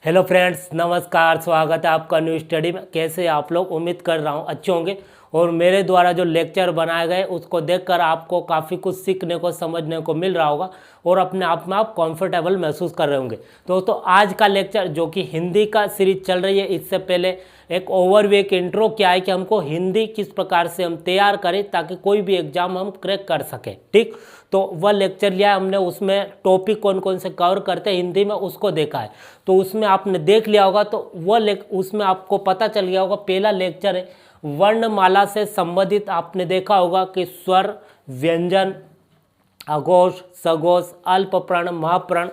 Hello friends, नमस्कार। स्वागत है आपका न्यू स्टडी में। कैसे आप लोग? उम्मीद कर रहा हूँ अच्छे होंगे। और मेरे द्वारा जो लेक्चर बनाए गए उसको देखकर आपको काफ़ी कुछ सीखने को समझने को मिल रहा होगा और अपने आप में आप कंफर्टेबल महसूस कर रहे होंगे। दोस्तों, आज का लेक्चर जो कि हिंदी का सीरीज चल रही है, इससे पहले एक ओवरव्यू, एक इंट्रो क्या है कि हमको हिंदी किस प्रकार से हम तैयार करें ताकि कोई भी एग्जाम हम क्रैक कर सकें। ठीक, तो वह लेक्चर लिया हमने, उसमें टॉपिक कौन कौन से कवर करते हैं हिंदी में उसको देखा है। तो उसमें आपने देख लिया होगा, तो वह उसमें आपको पता चल गया होगा। पहला लेक्चर है वर्णमाला से संबंधित। आपने देखा होगा कि स्वर, व्यंजन, अघोष, सघोष, अल्प प्रण, महाप्रण,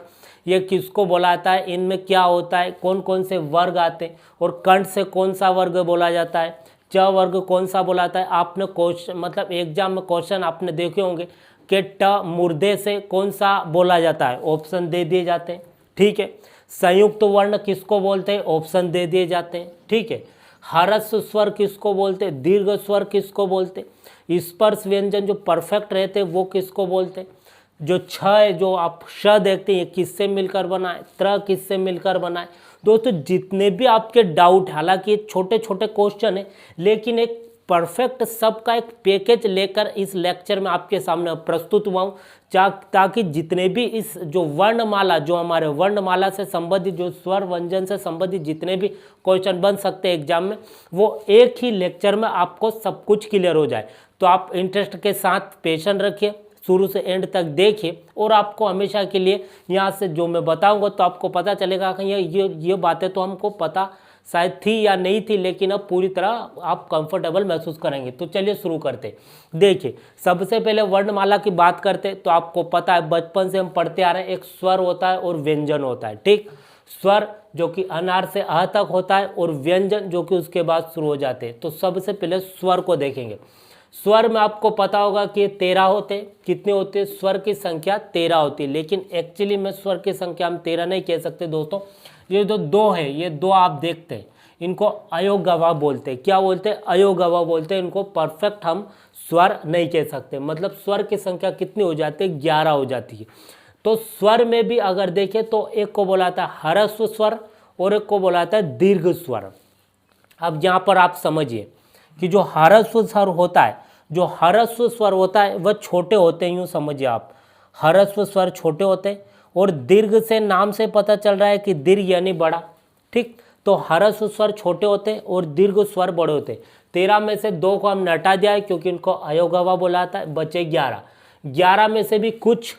ये किसको बोला जाता है, इनमें क्या होता है, कौन कौन से वर्ग आते हैं और कंठ से कौन सा वर्ग बोला जाता है, च वर्ग कौन सा बोला जाता है। आपने क्वेश्चन मतलब एग्जाम में क्वेश्चन आपने देखे होंगे कि ट मुर्दे से कौन सा बोला जाता है, ऑप्शन दे दिए जाते हैं। ठीक है, संयुक्त वर्ण किसको बोलते हैं, ऑप्शन दे दिए जाते हैं। ठीक है, ह्रस्व स्वर किसको बोलते हैं, दीर्घ स्वर किसको बोलते हैं, स्पर्श व्यंजन जो परफेक्ट रहते हैं वो किसको बोलते हैं, जो छ है जो आप श देखते हैं किससे मिलकर बना है, त्र किससे मिलकर बना है। दोस्तों, जितने भी आपके डाउट, हालांकि ये छोटे छोटे क्वेश्चन है लेकिन एक परफेक्ट सबका एक पैकेज लेकर इस लेक्चर में आपके सामने प्रस्तुत हुआ हूँ, ताकि जितने भी इस जो वर्णमाला, जो हमारे वर्णमाला से संबंधित, जो स्वर व्यंजन से संबंधित जितने भी क्वेश्चन बन सकते हैं एग्जाम में, वो एक ही लेक्चर में आपको सब कुछ क्लियर हो जाए। तो आप इंटरेस्ट के साथ पेशेंस रखिए, शुरू से एंड तक देखिए और आपको हमेशा के लिए यहाँ से जो मैं बताऊंगा तो आपको पता चलेगा कि ये बातें तो हमको पता शायद थी या नहीं थी, लेकिन अब पूरी तरह आप कंफर्टेबल महसूस करेंगे। तो चलिए शुरू करते। देखिए, सबसे पहले वर्णमाला की बात करते तो आपको पता है बचपन से हम पढ़ते आ रहे हैं, एक स्वर होता है और व्यंजन होता है। ठीक, स्वर जो कि अनार से अ तक होता है और व्यंजन जो कि उसके बाद शुरू हो जाते हैं। तो सबसे पहले स्वर को देखेंगे। स्वर में आपको पता होगा कि 13 होते हैं। कितने होते हैं? स्वर की संख्या 13 होती है, लेकिन एक्चुअली में स्वर की संख्या हम 13 नहीं कह सकते दोस्तों। ये जो दो है, ये दो आप देखते हैं, इनको अयोगवा बोलते हैं। क्या बोलते हैं? अयोगवा बोलते हैं। इनको परफेक्ट हम स्वर नहीं कह सकते। मतलब स्वर की संख्या कितनी हो जाती है? 11 हो जाती है। तो स्वर में भी अगर देखें तो एक को बोला जाता है ह्रस्व स्वर और एक को बोला जाता है दीर्घ स्वर। अब यहाँ पर आप समझिए कि जो ह्रस्व स्वर होता है, जो ह्रस्व स्वर होता है वह छोटे होते हैं। यूँ समझिए आप, ह्रस्व स्वर छोटे होते हैं और दीर्घ से नाम से पता चल रहा है कि दीर्घ यानी बड़ा। ठीक, तो ह्रस्व स्वर छोटे होते हैं और दीर्घ स्वर बड़े होते हैं। 13 में से 2 को हम हटा दिया है क्योंकि इनको अयोगवा बोला जाता है, बचे 11। 11 में से भी कुछ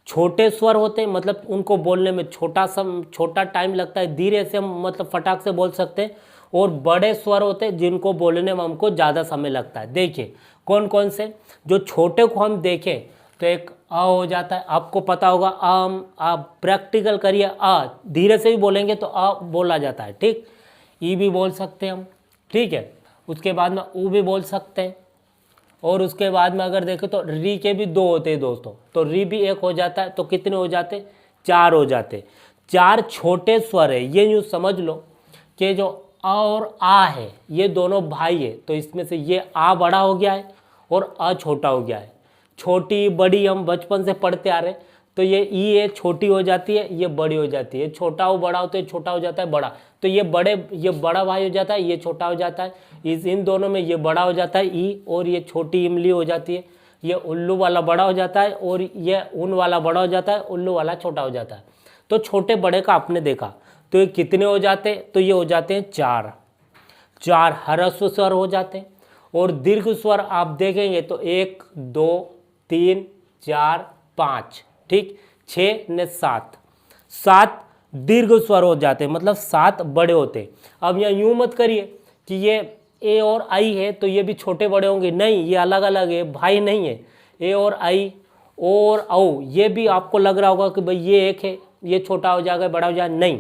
छोटे स्वर होते हैं, मतलब उनको बोलने में छोटा टाइम लगता है, धीरे से हम मतलब फटाक से बोल सकते हैं। और बड़े स्वर होते हैं जिनको बोलने में हमको ज़्यादा समय लगता है। देखिए कौन कौन से, जो छोटे को हम देखें तो एक अ हो जाता है। आपको पता होगा आप प्रैक्टिकल करिए, अ धीरे से भी बोलेंगे तो अ बोला जाता है। ठीक, ई भी बोल सकते हैं हम। ठीक है, उसके बाद में ऊ भी बोल सकते हैं। और उसके बाद में अगर देखें तो री के भी 2 होते हैं दोस्तों, तो री भी 1 हो जाता है। तो कितने हो जाते? 4 हो जाते। 4 छोटे स्वर है। ये यूँ समझ लो कि जो अ और आ है ये दोनों भाई है, तो इसमें से ये आ बड़ा हो गया है और अ छोटा हो गया है। छोटी बड़ी हम बचपन से पढ़ते आ रहे हैं, तो ये ई है, छोटी हो जाती है, ये बड़ी हो जाती है। छोटा हो बड़ा हो तो ये छोटा हो जाता है बड़ा, तो ये बड़ा भाई हो जाता है, ये छोटा हो जाता है। इन दोनों में ये बड़ा हो जाता है ई, और ये छोटी इमली हो जाती है। ये उल्लू वाला बड़ा हो जाता है और ये ऊन वाला बड़ा हो जाता है, उल्लू वाला छोटा हो जाता है। तो छोटे बड़े का आपने देखा। तो ये कितने हो जाते? तो ये हो जाते हैं 4। 4 ह्रस्व स्वर हो जाते हैं। और दीर्घ स्वर आप देखेंगे तो 1 2 3 4 5, ठीक, 6 ने 7, 7 दीर्घ स्वर हो जाते हैं, मतलब 7 बड़े होते हैं। अब यहाँ यूँ मत करिए कि ये ए और आई है तो ये भी छोटे बड़े होंगे, नहीं, ये अलग अलग है, भाई नहीं है। ए और आई और औ, ये भी आपको लग रहा होगा कि भाई ये एक है, ये छोटा हो जाएगा बड़ा हो जाएगा, नहीं।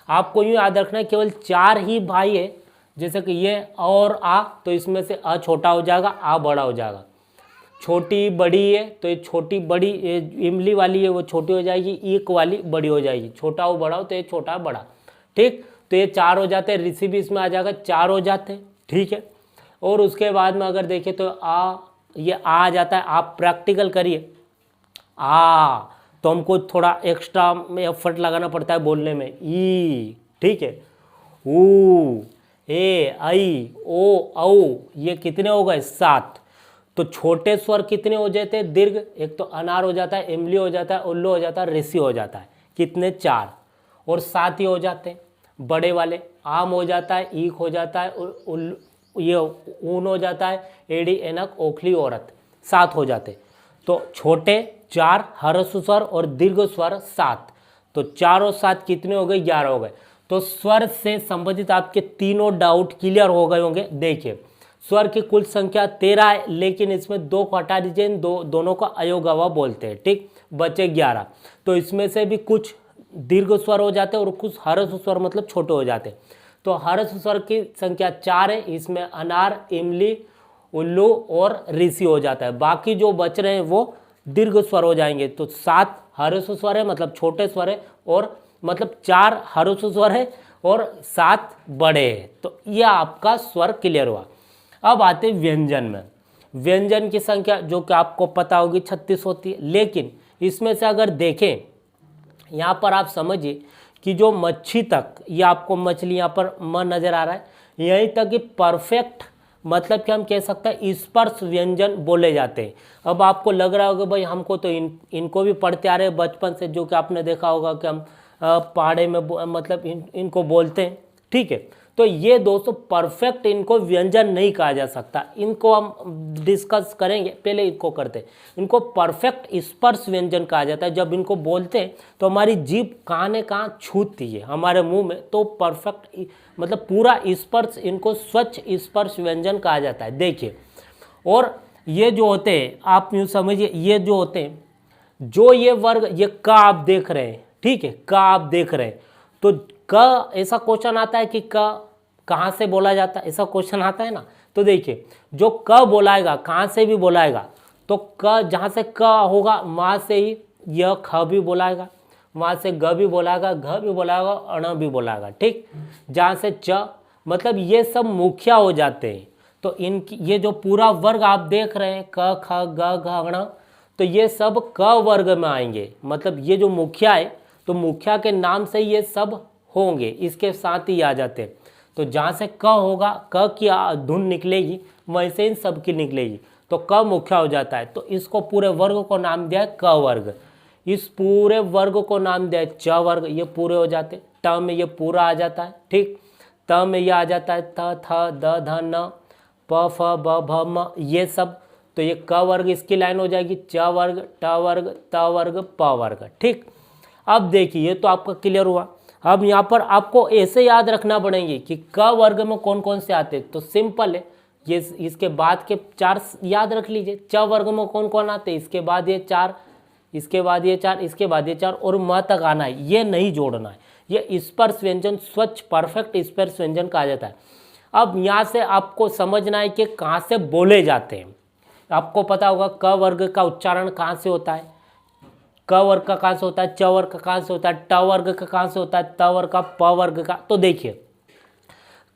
आपको यूँ याद रखना है केवल 4 ही भाई है। जैसे कि ये और आ, तो इसमें से अ छोटा हो जाएगा, आ बड़ा हो जाएगा। छोटी बड़ी है तो ये छोटी बड़ी, इमली वाली है वो छोटी हो जाएगी, ईक वाली बड़ी हो जाएगी। छोटा हो बड़ा हो तो ये छोटा बड़ा। ठीक, तो ये 4 हो जाते हैं। ऋषि भी इसमें आ जाएगा, 4 हो जाते हैं। ठीक है, और उसके बाद में अगर देखें तो ये आ जाता है। आप प्रैक्टिकल करिए, आ तो हमको थोड़ा एक्स्ट्रा में एफर्ट लगाना पड़ता है बोलने में। ई, ठीक है, ऊ, ए, आई, ओ, औ, ये कितने हो गए? 7। तो छोटे स्वर कितने हो जाते हैं? दीर्घ, एक तो अनार हो जाता है, इमली हो जाता है, उल्लू हो जाता है, ऋषि हो जाता है। कितने? 4, और 7 ही हो जाते हैं। बड़े वाले आम हो जाता है, ईख हो जाता है, ये ऊन हो जाता है, एड़ी, एनक, ओखली, औरत, 7 हो जाते। तो छोटे 4, ह्रस्व स्वर और दीर्घ स्वर 7। तो 4 और 7 कितने हो गए? 11 हो गए। तो स्वर से संबंधित आपके तीनों डाउट क्लियर हो गए होंगे। देखिए, स्वर की कुल संख्या 13 है, लेकिन इसमें 2 को हटा दीजिए, दोनों का अयोगवा बोलते हैं, ठीक, बचे 11। तो इसमें से भी कुछ दीर्घ स्वर हो जाते हैं और कुछ ह्रस्व स्वर मतलब छोटे हो जाते हैं। तो ह्रस्व स्वर की संख्या 4 है, इसमें अनार, इमली, उल्लू और ऋषि हो जाता है। बाकी जो बच रहे हैं वो दीर्घ स्वर हो जाएंगे। तो 7 ह्रस्व स्वर है मतलब छोटे स्वर है, और मतलब 4 ह्रस्व स्वर है और 7 बड़े हैं। तो यह आपका स्वर क्लियर हुआ। अब आते व्यंजन में। व्यंजन की संख्या जो कि आपको पता होगी 36 होती है, लेकिन इसमें से अगर देखें यहाँ पर आप समझिए कि जो मच्छी तक, ये आपको मछली यहाँ पर म नज़र आ रहा है, यहीं तक कि परफेक्ट मतलब कि हम कह सकते हैं स्पर्श व्यंजन बोले जाते हैं। अब आपको लग रहा होगा भाई हमको तो इनको भी पढ़ते आ रहे हैं बचपन से, जो कि आपने देखा होगा कि हम पहाड़े में मतलब इनको बोलते हैं, ठीक है। तो ये दोस्तों परफेक्ट इनको व्यंजन नहीं कहा जा सकता, इनको हम डिस्कस करेंगे, पहले इनको करते हैं। इनको परफेक्ट स्पर्श व्यंजन कहा जाता है। जब इनको बोलते हैं तो हमारी जीभ कहाँ ने कहाँ छूती है हमारे मुंह में, तो परफेक्ट मतलब पूरा स्पर्श, इनको स्वच्छ स्पर्श व्यंजन कहा जाता है। देखिए, और ये जो होते हैं आप यूँ समझिए, ये जो होते हैं, जो ये वर्ग, ये क आप देख रहे हैं, ठीक है, क आप देख रहे हैं, तो क ऐसा क्वेश्चन आता है कि क कहाँ से बोला जाता है, ऐसा क्वेश्चन आता है ना। तो देखिए, जो क बोलाएगा कहाँ से भी बोलाएगा, तो क जहाँ से क होगा वहाँ से ही यह ख भी बोलाएगा, वहाँ से ग भी बोलाएगा, घ भी बोलाएगा, अण भी बोलाएगा, ठीक। जहाँ से च, मतलब ये सब मुखिया हो जाते हैं। तो इनकी ये जो पूरा वर्ग आप देख रहे हैं क, ख, ग, घ, ङ, तो ये सब क वर्ग में आएंगे। मतलब ये जो मुखिया है, तो मुखिया के नाम से ये सब होंगे, इसके साथ ही आ जाते हैं। तो जहाँ से क होगा, क की धुन निकलेगी, वैसे इन सब की निकलेगी, तो क मुखिया हो जाता है। तो इसको पूरे वर्ग को नाम दिया है क वर्ग, इस पूरे वर्ग को नाम दिया है च वर्ग। ये पूरे हो जाते, ट में ये पूरा आ जाता है, ठीक, त में ये आ जाता है त, थ, द, ध, न, प, फ, ब, भ, म, ये सब। तो ये क वर्ग इसकी लाइन हो जाएगी, च वर्ग, ट वर्ग, त वर्ग, प वर्ग, ठीक। अब देखिए, ये तो आपका क्लियर हुआ। अब यहाँ पर आपको ऐसे याद रखना पड़ेंगे कि क वर्ग में कौन कौन से आते हैं। तो सिंपल है, ये इसके बाद के 4 याद रख लीजिए। च वर्ग में कौन कौन आते हैं, इसके बाद ये 4, इसके बाद ये 4, इसके बाद ये 4, और म तक आना है, ये नहीं जोड़ना है। ये स्पर्श व्यंजन स्वच्छ परफेक्ट स्पर्श व्यंजन कहा जाता है। अब यहाँ से आपको समझना है कि कहाँ से बोले जाते हैं। आपको पता होगा क वर्ग का उच्चारण कहाँ से होता है, क वर्ग का कहाँ से होता है, च वर्ग का कहाँ से होता है, ट वर्ग का कहाँ से होता है, त वर्ग का, प वर्ग का। तो देखिए,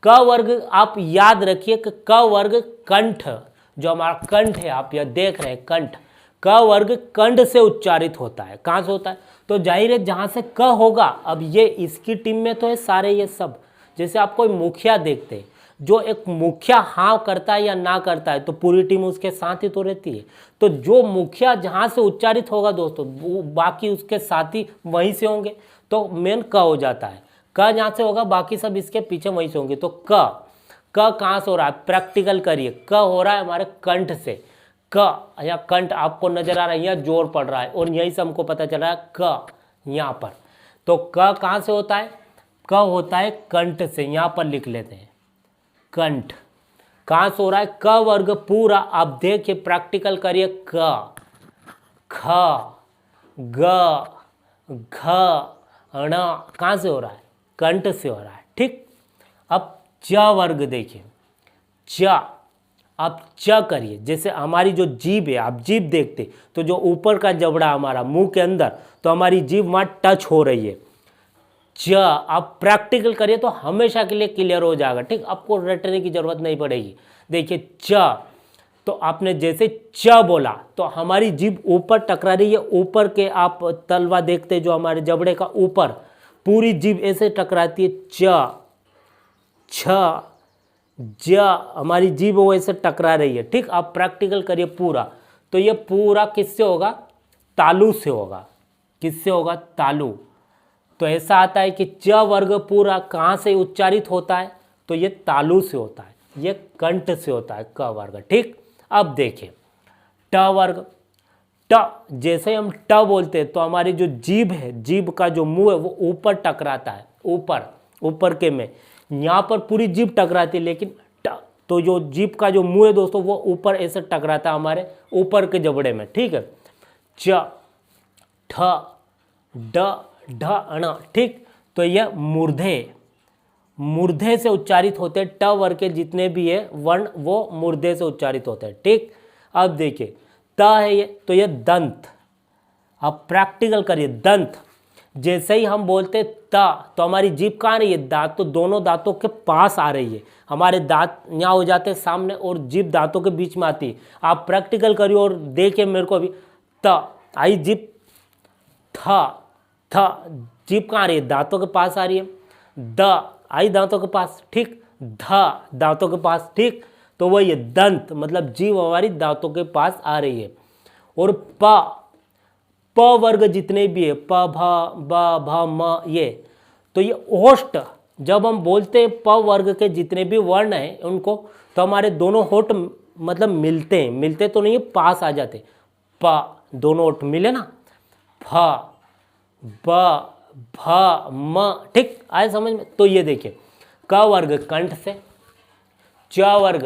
क वर्ग आप याद रखिए कि क वर्ग कंठ, जो हमारा कंठ है, आप यह देख रहे हैं कंठ, क वर्ग कंठ से उच्चारित होता है। कहाँ से होता है, तो जाहिर है जहाँ से क होगा, अब ये इसकी टीम में तो है सारे ये सब। जैसे आप कोई मुखिया देखते हैं, जो एक मुखिया हाँ करता है या ना करता है, तो पूरी टीम उसके साथ ही तो रहती है। तो जो मुखिया जहाँ से उच्चारित होगा दोस्तों, बाकी उसके साथी वहीं से होंगे, तो मेन क हो जाता है। क जहाँ से होगा, बाकी सब इसके पीछे वहीं से होंगे। तो क कहाँ से हो रहा है, प्रैक्टिकल करिए। क हो रहा है हमारे कंठ से, क या कंठ आपको नजर आ रहा है, यहाँ जोर पड़ रहा है, और यहीं से हमको पता चल रहा है क यहाँ पर। तो क कहाँ से होता है, क होता है कंठ से, यहाँ पर लिख लेते हैं कंठ। कहाँ से हो रहा है, क वर्ग पूरा, आप देखिए प्रैक्टिकल करिए। क, ख, ग, घ, ण, कहाँ से हो रहा है, कंठ से हो रहा है, ठीक। अब च वर्ग देखिए, च, आप च करिए। जैसे हमारी जो जीभ है, आप जीभ देखते तो जो ऊपर का जबड़ा हमारा मुंह के अंदर, तो हमारी जीभ वहाँ टच हो रही है। च, आप प्रैक्टिकल करिए तो हमेशा के लिए क्लियर हो जाएगा, ठीक, आपको रटने की जरूरत नहीं पड़ेगी। देखिए च, तो आपने जैसे च बोला तो हमारी जीभ ऊपर टकरा रही है, ऊपर के आप तलवा देखते जो हमारे जबड़े का ऊपर पूरी जीभ ऐसे टकराती है, च छ ज, हमारी जीभ वो ऐसे टकरा रही है। ठीक, आप प्रैक्टिकल करिए पूरा। तो ये पूरा किससे होगा? तालु से होगा। किससे होगा? तालु। तो ऐसा आता है कि च वर्ग पूरा कहाँ से उच्चारित होता है? तो ये तालु से होता है, ये कंठ से होता है क वर्ग। ठीक, अब देखिए ट वर्ग। ट जैसे हम ट बोलते हैं तो हमारी जो जीभ है, जीभ का जो मुंह है वो ऊपर टकराता है, ऊपर के में यहाँ पर पूरी जीभ टकराती है, लेकिन ट तो जो जीभ का जो मुंह है दोस्तों वो ऊपर ऐसे टकराता है हमारे ऊपर के जबड़े में। ठीक है, च ठ ड ढ अण। ठीक, तो यह मूर्धे से उच्चारित होते हैं। ट वर्ग के जितने भी है वर्ण वो मूर्धे से उच्चारित होते हैं। ठीक, अब देखिए त है ये, तो ये दंत। अब प्रैक्टिकल करिए, दंत। जैसे ही हम बोलते त तो हमारी जीभ कहाँ रही है? दांत, तो दोनों दांतों के पास आ रही है। हमारे दांत यहाँ हो जाते हैं सामने और जीभ दांतों के बीच में आती है। आप प्रैक्टिकल करिए और देखिए मेरे को भी। त आई जीभ, थ जीभ कहाँ आ रही है? दांतों के पास आ रही है। द आई दांतों के पास। ठीक, ध दांतों के पास। ठीक, तो वही है दंत, मतलब जीभ हमारी दांतों के पास आ रही है। और प वर्ग जितने भी है, प भ ब भ म, ये तो ये ओष्ठ। जब हम बोलते हैं प वर्ग के जितने भी वर्ण हैं उनको, तो हमारे दोनों होठ मतलब मिलते तो नहीं है, पास आ जाते। प दोनों होठ मिले ना, फ ब भ म। ठीक, आए समझ में? तो ये देखिए क वर्ग कंठ से, च वर्ग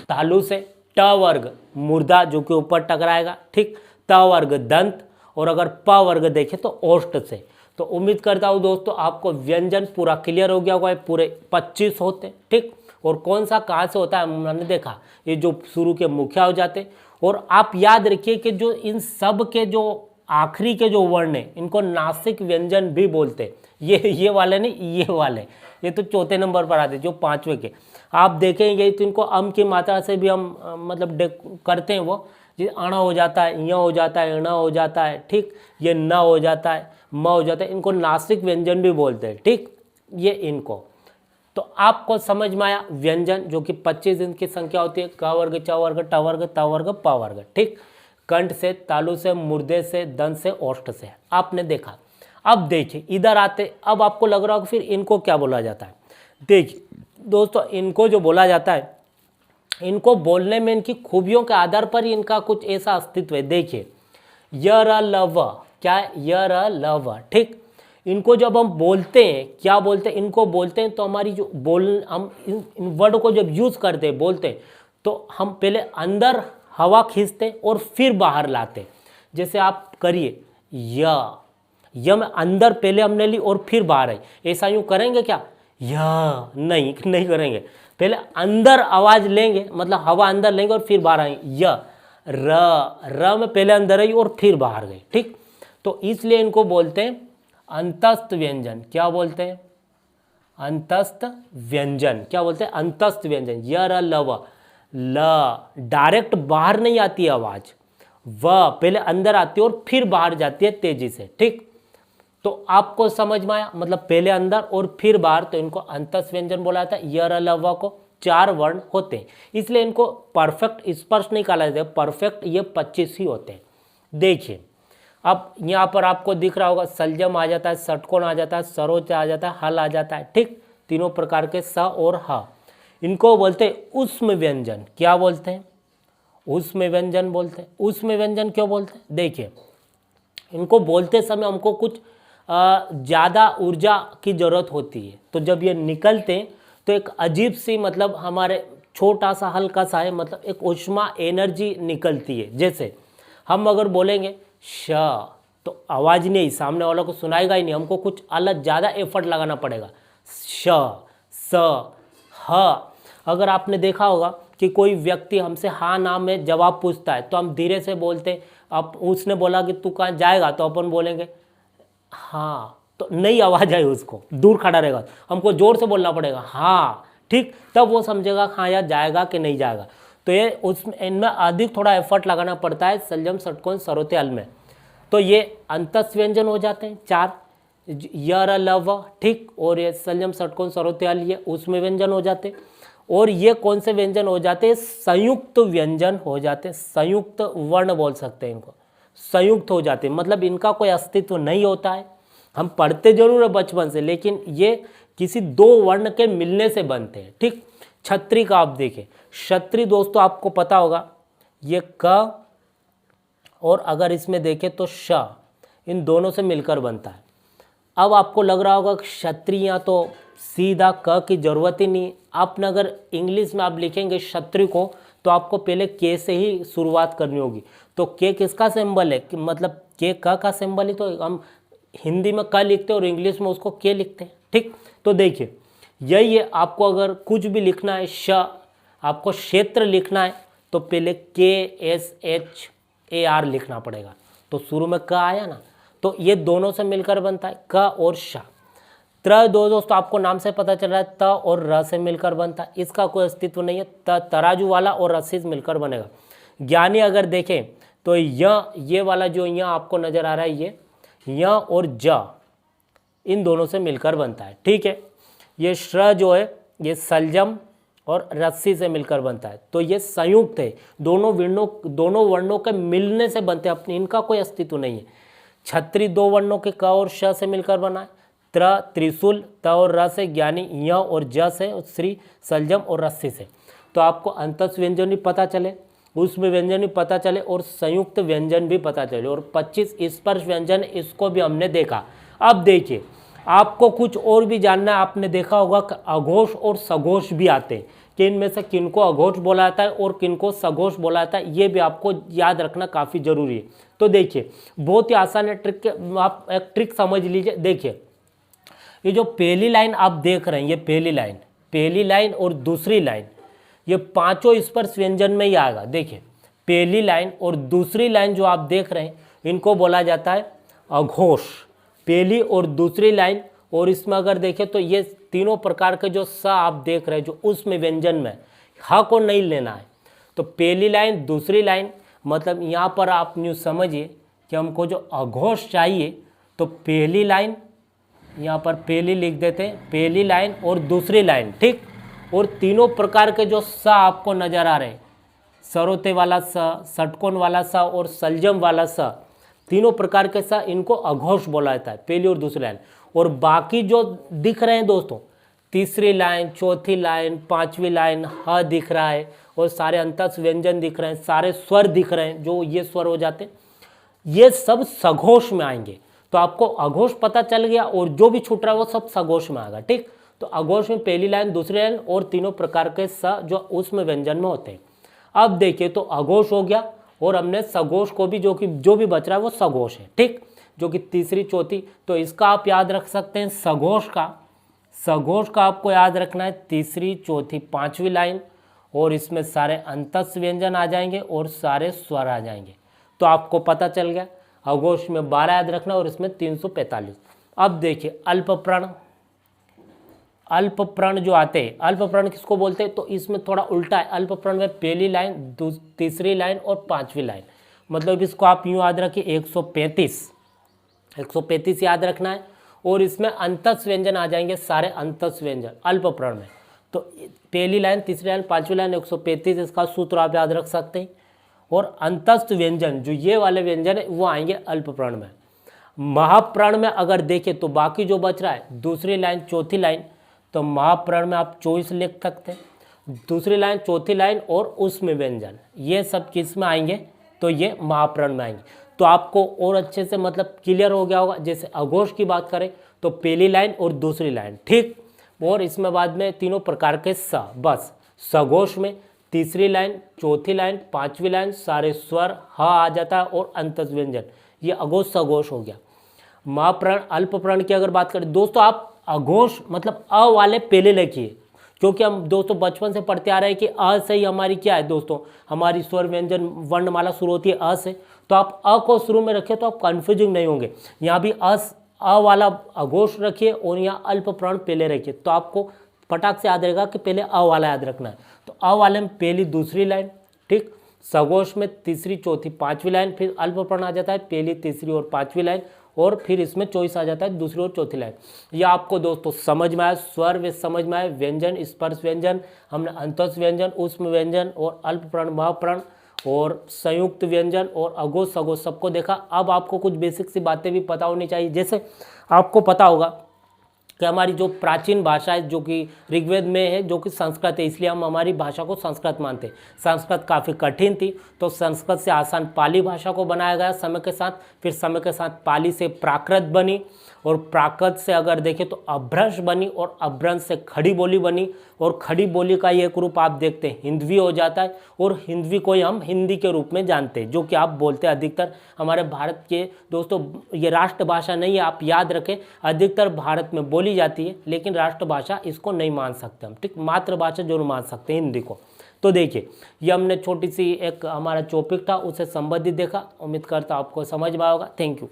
तालु से, ट वर्ग मुर्दा जो कि ऊपर टकराएगा। ठीक, त वर्ग दंत, और अगर प वर्ग देखें तो ओष्ठ से। तो उम्मीद करता हूँ दोस्तों आपको व्यंजन पूरा क्लियर हो गया होगा। पूरे 25 होते हैं। ठीक, और कौन सा कहाँ से होता है हमने देखा, ये जो शुरू के मुखिया हो जाते। और आप याद रखिए कि जो इन सब के जो आखिरी के जो वर्ण है इनको नासिक व्यंजन भी बोलते हैं। ये वाले नहीं, ये वाले, ये तो चौथे नंबर पर आते, जो पांचवे के आप देखेंगे तो इनको अम की मात्रा से भी हम मतलब करते हैं। वो अण हो जाता है, य हो जाता है, ण हो जाता है। ठीक, ये न हो जाता है, म हो जाता है। इनको नासिक व्यंजन भी बोलते हैं। ठीक, ये इनको तो आपको समझ में आया व्यंजन, जो कि 25 इनकी संख्या होती है। क वर्ग, च वर्ग, ट वर्ग, त वर्ग, प वर्ग। ठीक, कंठ से, तालु से, मुर्दे से, दंत से, ओष्ठ से आपने देखा। अब देखिए इधर आते, अब आपको लग रहा होगा फिर इनको क्या बोला जाता है। देखिए दोस्तों, इनको जो बोला जाता है, इनको बोलने में इनकी खूबियों के आधार पर ही इनका कुछ ऐसा अस्तित्व है। देखिए य र ल व, क्या है? य र ल व। ठीक, इनको जब हम बोलते हैं, क्या बोलते हैं? इनको बोलते हैं तो हमारी जो हम इन वर्ड को जब यूज करते हैं, बोलते हैं, तो हम पहले अंदर हवा खींचते और फिर बाहर लाते। जैसे आप करिए य में अंदर पहले हमने ली और फिर बाहर आई। ऐसा यूं करेंगे क्या? नहीं करेंगे। पहले अंदर आवाज लेंगे, मतलब हवा अंदर लेंगे और फिर बाहर आएंगे। र में पहले अंदर आई और फिर बाहर गई। ठीक, तो इसलिए इनको बोलते हैं अंतस्थ व्यंजन। क्या बोलते हैं? अंतस्थ व्यंजन। क्या बोलते हैं? अंतस्थ व्यंजन। य र ल व, ल डायरेक्ट बाहर नहीं आती है आवाज, व पहले अंदर आती है और फिर बाहर जाती है तेजी से। ठीक, तो आपको समझ में आया, मतलब पहले अंदर और फिर बाहर, तो इनको अंतस्थ व्यंजन बोला जाता है। य र ल व को 4 वर्ण होते हैं, इसलिए इनको परफेक्ट स्पर्श नहीं कहा जाता है। परफेक्ट ये 25 ही होते हैं। देखिए अब यहाँ पर आपको दिख रहा होगा, सलजम आ जाता है, षटकोण आ जाता है, सरोच आ जाता है, हल आ जाता है। ठीक, तीनों प्रकार के स और ह। इनको बोलते हैं उष्म व्यंजन। क्या बोलते हैं? उष्म व्यंजन बोलते हैं। उष्म व्यंजन क्यों बोलते हैं? देखिए इनको बोलते समय हमको कुछ ज़्यादा ऊर्जा की ज़रूरत होती है, तो जब ये निकलते हैं तो एक अजीब सी, मतलब हमारे छोटा सा हल्का सा है, मतलब एक ऊष्मा एनर्जी निकलती है। जैसे हम अगर बोलेंगे श, तो आवाज़ नहीं, सामने वालों को सुनाएगा ही नहीं, हमको कुछ अलग ज़्यादा एफर्ट लगाना पड़ेगा। श, स, ह। अगर आपने देखा होगा कि कोई व्यक्ति हमसे हाँ ना में जवाब पूछता है तो हम धीरे से बोलते। अब उसने बोला कि तू कहाँ जाएगा, तो अपन बोलेंगे हाँ, तो नई आवाज़ आई, उसको दूर खड़ा रहेगा, हमको जोर से बोलना पड़ेगा हाँ। ठीक, तब वो समझेगा हाँ यार जाएगा कि नहीं जाएगा। तो तो ये उसमें इनमें अधिक थोड़ा एफर्ट लगाना पड़ता है सलजम षटकोण स्वरोते अल में। तो ये अंतस व्यंजन हो जाते हैं 4 य र ल व, ठीक। और ये सलजम षटकोण स्वरोते अल ये उसमें व्यंजन हो जाते। और ये कौन से व्यंजन हो जाते हैं? संयुक्त व्यंजन हो जाते, संयुक्त वर्ण बोल सकते हैं इनको, संयुक्त हो जाते, मतलब इनका कोई अस्तित्व नहीं होता है। हम पढ़ते जरूर है बचपन से, लेकिन ये किसी 2 वर्ण के मिलने से बनते हैं, ठीक। छत्री का आप देखें, क्षत्रि दोस्तों आपको पता होगा ये क, और अगर इसमें देखें तो श, इन दोनों से मिलकर बनता है। अब आपको लग रहा होगा क्षत्रिय तो सीधा क की जरूरत ही नहीं। आपने अगर इंग्लिश में आप लिखेंगे क्षत्रिय को तो आपको पहले के से ही शुरुआत करनी होगी। तो के किसका सिंबल है? मतलब के क का सिंबल ही तो हम हिंदी में क लिखते हैं और इंग्लिश में उसको के लिखते हैं, ठीक। तो देखिए यही है, आपको अगर कुछ भी लिखना है, आपको क्षेत्र लिखना है तो पहले KSHAR लिखना पड़ेगा। तो शुरू में क आया ना, तो ये दोनों से मिलकर बनता है क और श। दोस्तों आपको नाम से पता चल रहा है त और र से मिलकर बनता है, इसका कोई अस्तित्व नहीं है। तराजू वाला और रस्सी से मिलकर बनेगा। ज्ञानी अगर देखें तो ये वाला जो यहाँ आपको नजर आ रहा है, ये य और ज इन दोनों से मिलकर बनता है, ठीक है। ये श्र जो है ये सलजम और रस्सी से मिलकर बनता है, तो ये संयुक्त है, दोनों वर्णों के मिलने से बनते हैं, अपने इनका कोई अस्तित्व नहीं है। छत्री 2 वर्णों के क और श से मिलकर बना है। त्रिशूल त और र से, ज्ञानी य और ज से, और श्री सलजम और रस्सी से। तो आपको अंतस व्यंजन भी पता चले, उसमें व्यंजन भी पता चले और संयुक्त व्यंजन भी पता चले। और 25 स्पर्श व्यंजन, इसको भी हमने देखा। अब देखिए आपको कुछ और भी जानना है। आपने देखा होगा कि अघोष और सघोष भी आते हैं, कि इनमें से किनको अघोष बोला जाता है और किनको सघोष बोला जाता है, ये भी आपको याद रखना काफ़ी जरूरी है। तो देखिए बहुत ही आसान है ट्रिक, आप एक ट्रिक समझ लीजिए। देखिए ये जो पहली लाइन आप देख रहे हैं, ये पहली लाइन और दूसरी लाइन, ये पांचों स्पर्श व्यंजन में ही आएगा। देखिए पहली लाइन और दूसरी लाइन जो आप देख रहे हैं, इनको बोला जाता है अघोष, पहली और दूसरी लाइन। और इसमें अगर देखें तो ये तीनों प्रकार के जो स आप देख रहे हैं, जो उसमें व्यंजन में ह को नहीं लेना है। तो पहली लाइन दूसरी लाइन, मतलब यहाँ पर आप न्यू समझिए कि हमको जो अघोष चाहिए, तो पहली लाइन यहाँ पर पहली लिख देते हैं, पहली लाइन और दूसरी लाइन, ठीक। और तीनों प्रकार के जो स आपको नजर आ रहे हैं, सरोते वाला स, षटकोण वाला स और सलजम वाला स, तीनों प्रकार के स, इनको अघोष बोला जाता है, पहली और दूसरी लाइन। और बाकी जो दिख रहे हैं दोस्तों, तीसरी लाइन, चौथी लाइन, पांचवी लाइन, ह दिख रहा है और सारे अंतस व्यंजन दिख रहे हैं, सारे स्वर दिख रहे हैं, जो ये स्वर हो जाते हैं, ये सब सघोष में आएंगे। तो आपको अघोष पता चल गया और जो भी छूट रहा है वो सब सघोष में आएगा, ठीक। तो अघोष में पहली लाइन, दूसरी लाइन और तीनों प्रकार के स जो उसमें व्यंजन में होते हैं। अब देखिए तो अघोष हो गया और हमने सघोष को भी, जो भी बच रहा है वो सघोष है, ठीक, जो कि तीसरी चौथी। तो इसका आप याद रख सकते हैं, सघोष का आपको याद रखना है तीसरी चौथी पांचवी लाइन, और इसमें सारे अंतस व्यंजन आ जाएंगे और सारे स्वर आ जाएंगे। तो आपको पता चल गया अघोष में 12 याद रखना और इसमें 345। अब देखिए अल्प प्रण जो आते हैं, अल्प प्रण किसको बोलते हैं? तो इसमें थोड़ा उल्टा है। अल्प प्रण में पहली लाइन, तीसरी लाइन और पांचवी लाइन, मतलब इसको आप यूँ याद रखिए 135 याद रखना है। और इसमें अंतस व्यंजन आ जाएंगे, सारे अंतस व्यंजन अल्प प्रण में। तो पहली लाइन, तीसरी लाइन, पांचवी लाइन, 135 इसका सूत्र आप याद रख सकते हैं। और अंतस्थ व्यंजन जो ये वाले व्यंजन है वो आएंगे अल्प प्रण में। महाप्राण में अगर देखें तो बाकी जो बच रहा है, दूसरी लाइन, चौथी लाइन, तो महाप्राण में आप 24 लिख सकते हैं। दूसरी लाइन, चौथी लाइन और उसमें व्यंजन, ये सब किस में आएंगे? तो ये महाप्राण में आएंगे। तो आपको और अच्छे से मतलब क्लियर हो गया होगा। जैसे अघोष की बात करें तो पहली लाइन और दूसरी लाइन, ठीक। और इसमें बाद में तीनों प्रकार के स, बस सघोष में तीसरी लाइन, चौथी लाइन, पांचवी लाइन, सारे स्वर, ह आ जाता है और अंतस व्यंजन, ये अघोष सघोष हो गया। महाप्राण, अल्प प्राण की अगर बात करें दोस्तों, आप अघोष मतलब अ वाले पहले लिखिए, क्योंकि हम दोस्तों बचपन से पढ़ते आ रहे हैं कि अ से ही हमारी क्या है दोस्तों, हमारी स्वर व्यंजन वर्णमाला शुरू होती है अ से। तो आप अ को शुरू में रखिए तो आप कन्फ्यूजिंग नहीं होंगे। यहाँ भी अ वाला अघोष रखिए और यहाँ अल्प प्राण पहले रखिए, तो आपको फटाक से याद रहेगा कि पहले अ वाला याद रखना है। तो अ वाले में पहली दूसरी लाइन, ठीक। सघोष में तीसरी, चौथी, पांचवी लाइन, फिर अल्प प्रण आ जाता है, पहली, तीसरी और पांचवी लाइन, और फिर इसमें चॉइस आ जाता है दूसरी और चौथी लाइन। ये आपको दोस्तों समझ में आया, स्वर वे समझ में आए, व्यंजन, स्पर्श व्यंजन, हमने अंतस व्यंजन, उष्म व्यंजन और अल्प प्रण, महाप्रण और संयुक्त व्यंजन और अघोष सघोष सबको देखा। अब आपको कुछ बेसिक सी बातें भी पता होनी चाहिए। जैसे आपको पता होगा कि हमारी जो प्राचीन भाषा है जो कि ऋग्वेद में है, जो कि संस्कृत है, इसलिए हम हमारी भाषा को संस्कृत मानते हैं। संस्कृत काफ़ी कठिन थी, तो संस्कृत से आसान पाली भाषा को बनाया गया समय के साथ। फिर समय के साथ पाली से प्राकृत बनी, और प्राकृत से अगर देखें तो अभ्रंश बनी, और अभ्रंश से खड़ी बोली बनी, और खड़ी बोली का एक रूप आप देखते हैं हिंदवी हो जाता है, और हिंदवी को ही हम हिंदी के रूप में जानते हैं, जो कि आप बोलते हैं अधिकतर हमारे भारत के। दोस्तों ये राष्ट्रभाषा नहीं है, आप याद रखें, अधिकतर भारत में बोली जाती है, लेकिन राष्ट्रभाषा इसको नहीं मान सकते हम, ठीक। मातृभाषा जरूर मान सकते हैं हिंदी को। तो देखिए ये हमने छोटी सी एक हमारा टॉपिक था, उससे संबंधित देखा। उम्मीद करता हूं आपको समझ में आएगा। Thank you.